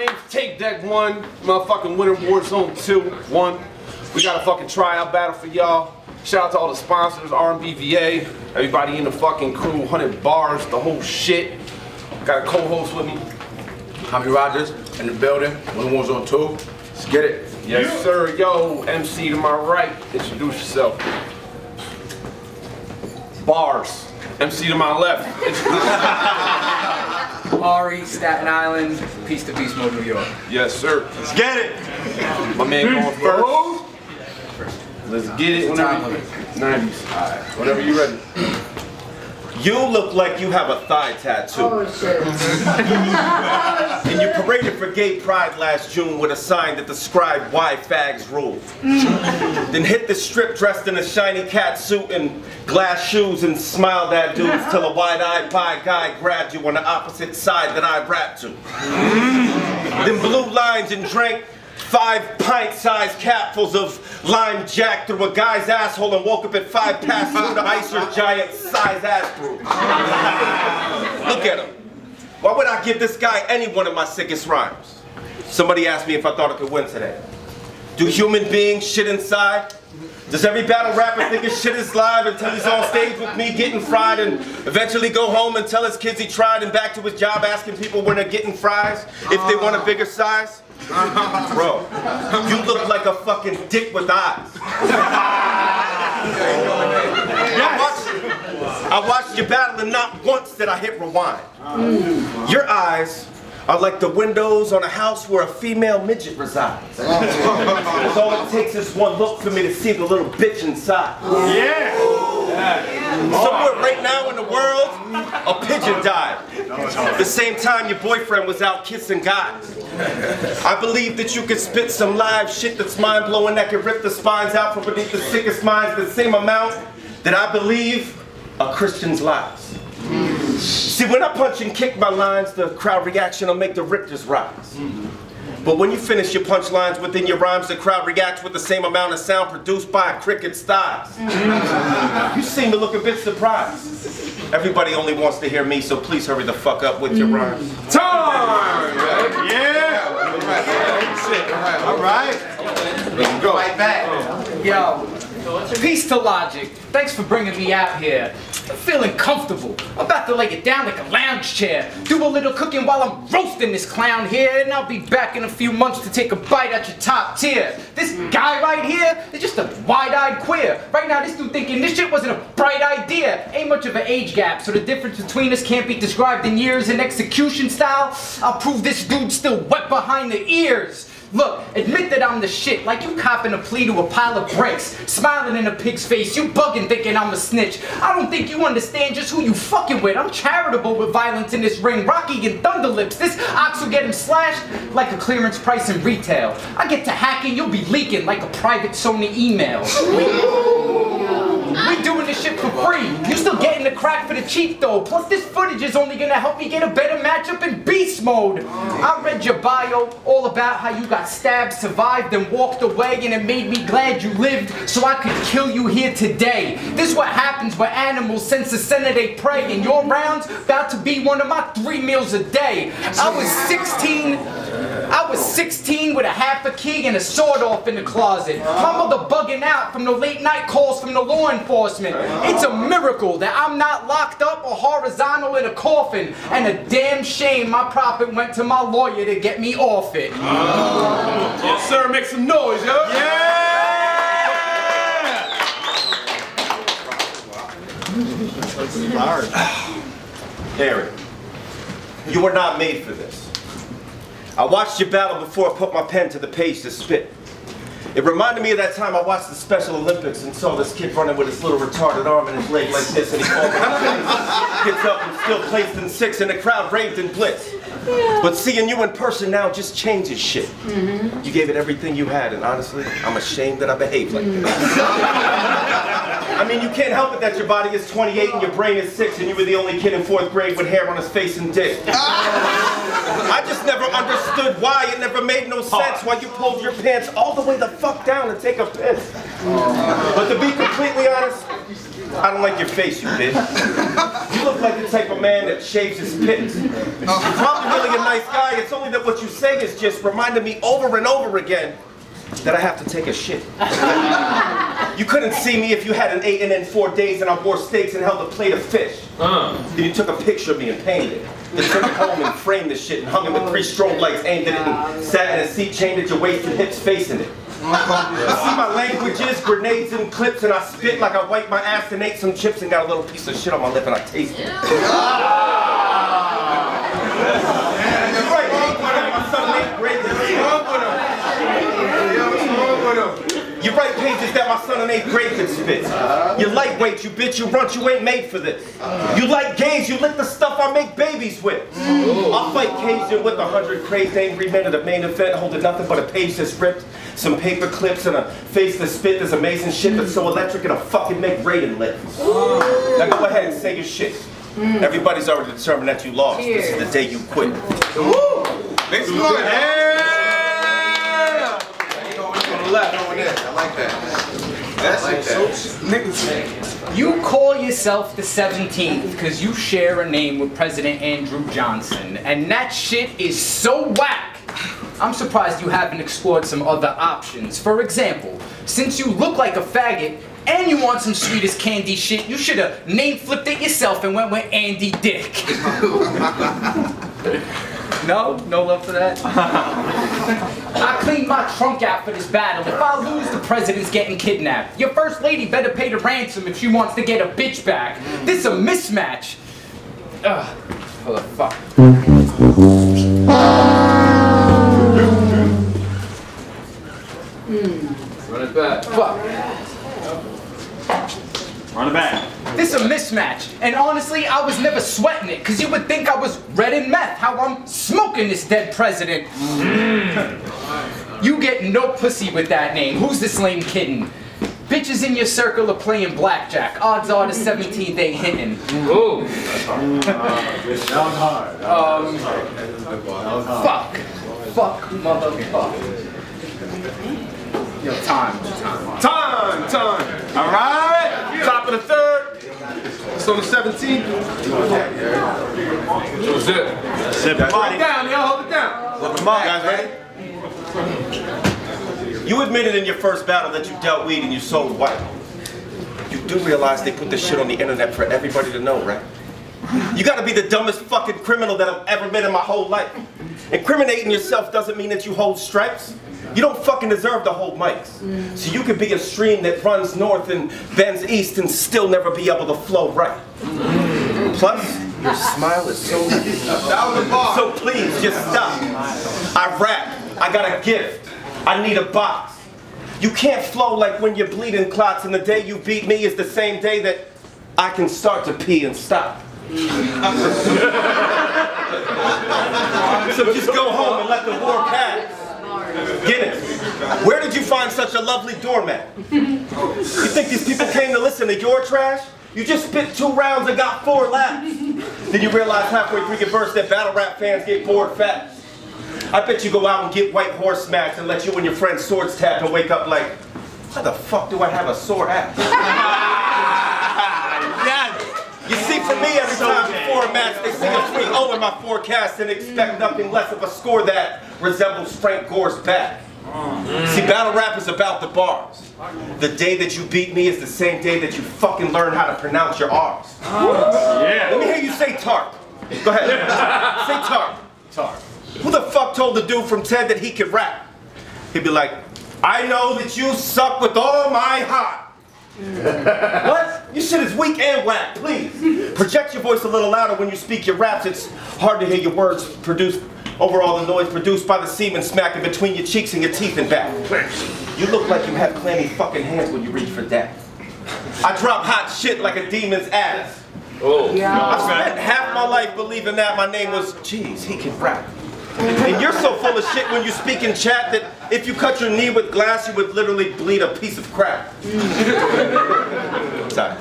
name's Tapedeck 1, motherfucking winner Warzone 2, 1. We got a fucking tryout battle for y'all. Shout out to all the sponsors, RMBVA, everybody in the fucking crew, 100 bars, the whole shit. Got a co-host with me. Homi Rogers in the building, winner Warzone 2. Let's get it. Yes, sir. Yo, MC to my right, introduce yourself. Bars. MC to my left, introduce yourself. Arie, Staten Island, Peace to Beast Mode, New York. Yes, sir. Let's get it. My man going first. Let's get it whenever you 90s. Alright, whenever you ready. You look like you have a thigh tattoo. Oh shit. And you paraded for gay pride last June with a sign that described why fags rule. Then hit the strip dressed in a shiny cat suit and glass shoes and smiled at dudes till a wide-eyed bi guy grabbed you on the opposite side that I rap to. Then blew lines and drank 5 pint-sized capfuls of lime jack through a guy's asshole and woke up at 5 past 2 to ice your giant-sized ass brew. Look at him. Why would I give this guy any one of my sickest rhymes? Somebody asked me if I thought I could win today. Do human beings shit inside? Does every battle rapper think his shit is live until he's on stage with me getting fried and eventually go home and tell his kids he tried and back to his job asking people when they're getting fries if they want a bigger size? Bro, you look like a fucking dick with eyes. I watched you battle and not once did I hit rewind. Your eyes are like the windows on a house where a female midget resides. Because all it takes is one look for me to see the little bitch inside. Yeah. Somewhere right now in the world, a pigeon died. The same time your boyfriend was out kissing guys. I believe that you could spit some live shit that's mind-blowing that could rip the spines out from beneath the sickest minds the same amount that I believe are Christians' lives. See, when I punch and kick my lines, the crowd reaction will make the Richters rise. But when you finish your punchlines within your rhymes, the crowd reacts with the same amount of sound produced by a cricket's thighs. You seem to look a bit surprised. Everybody only wants to hear me, so please hurry the fuck up with your rhymes. Time! Yeah. All right. Let's go. Right back. Yo, peace to Logic. Thanks for bringing me out here. I'm feeling comfortable. I'm about to lay it down like a lounge chair. Do a little cooking while I'm roasting this clown here, and I'll be back in a few months to take a bite at your top tier. This guy right here is just a wide-eyed queer. Right now, this dude thinking this shit wasn't a bright idea. Ain't much of an age gap, so the difference between us can't be described in years and execution style. I'll prove this dude's still wet behind the ears. Look, admit that I'm the shit, like you copping a plea to a pile of bricks. Smiling in a pig's face, you bugging thinking I'm a snitch. I don't think you understand just who you fucking with. I'm charitable with violence in this ring, Rocky and Thunderlips. This ox will get him slashed like a clearance price in retail. I get to hacking, you'll be leaking like a private Sony email. We doing this shit for free. You still getting the crack for the cheap though. Plus this footage is only gonna help me get a better matchup in beast mode. I read your bio, all about how you got stabbed, survived, and walked away, and it made me glad you lived so I could kill you here today. This is what happens when animals sense the scent of they prey, and your round's about to be one of my 3 meals a day. I was 16 with a half a key and a sword off in the closet. My mother bugging out from the late night calls from the law enforcement. It's a miracle that I'm not locked up or horizontal in a coffin. And a damn shame my profit went to my lawyer to get me off it. Yes, sir, make some noise, yo. Arie, you were not made for this. I watched your battle before I put my pen to the page to spit. It reminded me of that time I watched the Special Olympics and saw this kid running with his little retarded arm and his leg like this, and he falls gets up and still placed in 6, and the crowd raved in bliss. But seeing you in person now just changes shit. You gave it everything you had, and honestly, I'm ashamed that I behaved like this. I mean, you can't help it that your body is 28 and your brain is 6, and you were the only kid in 4th grade with hair on his face and dick. I just never understood why. It never made no sense why you pulled your pants all the way the fuck down to take a piss. But to be completely honest, I don't like your face, you bitch. You look like the type of man that shaves his pits. You're probably really a nice guy. It's only that what you say is just reminding me over and over again that I have to take a shit. You couldn't see me if you hadn't eaten in 4 days and I wore steaks and held a plate of fish. Then you took a picture of me and painted it. Then took it home and framed the shit and hung it with 3 strobe lights aimed at it and sat in a seat chained at your waist and hips facing it. You see my language is grenades and clips and I spit like I wiped my ass and ate some chips and got a little piece of shit on my lip and I tasted it. That's right, my son ain't great. You write pages that my son in 8th grade could spit. You lightweight, you bitch, you runt, you ain't made for this. You like gays, you lick the stuff I make babies with. I'll fight Cajun with 100 crazed angry men at a main event holding nothing but a page that's ripped, some paper clips, and a face to spit. There's amazing shit that's so electric it'll fucking make Raiden live. Now go ahead and say your shit. Everybody's already determined that you lost. This is the day you quit. Next one. Left over there. I like that. You call yourself the 17th because you share a name with President Andrew Johnson, and that shit is so whack. I'm surprised you haven't explored some other options. For example, since you look like a faggot and you want some sweet as candy shit, you should have name flipped it yourself and went with Andy Dick. No? No love for that? I cleaned my trunk out for this battle. If I lose, the president's getting kidnapped. Your first lady better pay the ransom if she wants to get a bitch back. This is a mismatch. Ugh. Hold the fuck. Run it back. Fuck. Run it back. This is a mismatch, and honestly, I was never sweating it, because you would think I was red in meth, how I'm smoking this dead president. You get no pussy with that name. Who's this lame kidding? Bitches in your circle are playing blackjack. Odds are the 17th ain't hitting. Ooh. Down hard. Fuck. Fuck, motherfucker. Yo, time. All right. Top of the 3rd. It's on the 17th. What's it? Hold it down, y'all. Hold it down. Come on, guys, ready? You admitted in your first battle that you dealt weed and you sold white. You do realize they put this shit on the internet for everybody to know, right? You gotta be the dumbest fucking criminal that I've ever met in my whole life. Incriminating yourself doesn't mean that you hold stripes. You don't fucking deserve to hold mics. So you could be a stream that runs north and bends east and still never be able to flow right. Plus, your smile is so nice. So please, just stop. I rap. I got a gift. I need a box. You can't flow like when you're bleeding clots and the day you beat me is the same day that I can start to pee and stop. So just go home and let the war pass. Guinness, where did you find such a lovely doormat? You think these people came to listen to your trash? You just spit 2 rounds and got 4 laughs. Then you realize halfway through your verse that battle rap fans get bored fast. I bet you go out and get white horse smacked and let you and your friends swords tap and wake up like, why the fuck do I have a sore ass? You see, for me, every time before a match, they see a 3-0 in my forecast and expect nothing less of a score that resembles Frank Gore's back. See, battle rap is about the bars. The day that you beat me is the same day that you fucking learn how to pronounce your R's. Yeah. Let me hear you say tart. Go ahead. Say tart. Tart. Who the fuck told the dude from TED that he could rap? He'd be like, I know that you suck with all my heart. What? Your shit is weak and whack, please. Project your voice a little louder when you speak your raps. It's hard to hear your words produced over all the noise produced by the semen smacking between your cheeks and your teeth and back. You look like you have clammy fucking hands when you reach for that. I drop hot shit like a demon's ass. Oh. Yeah. I spent half my life believing that my name was, geez, he can rap. And you're so full of shit when you speak in chat that if you cut your knee with glass, you would literally bleed a piece of crap. Sorry.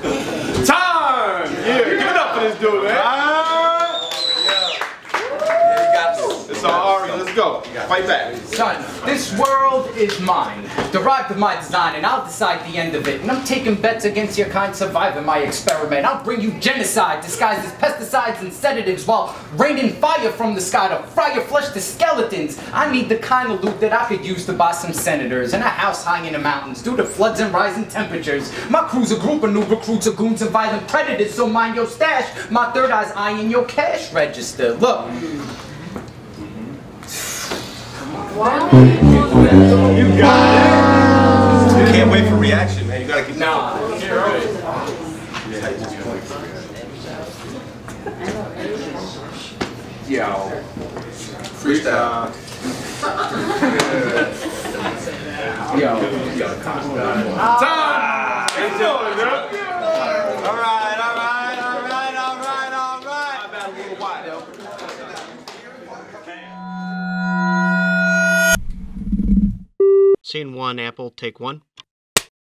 Time! Yeah, give it up for this dude, man. Yeah, you got this. It's all Arie. Let's go. Fight back. Son, this world is mine, derived of my design, and I'll decide the end of it. And I'm taking bets against your kind, surviving my experiment. I'll bring you genocide, disguised as pesticides and sedatives, while raining fire from the sky to fry your flesh to skeletons. I need the kind of loot that I could use to buy some senators and a house high in the mountains due to floods and rising temperatures. My crew's a group of new recruits of goons and violent predators, so mind your stash. My third eye's eyeing your cash register. Look. You got You can't wait for reaction, man. You gotta keep Yo. Freestyle. Yo. Time! Enjoy, bro. All right. I battle a little while. Scene 1, Apple, take 1.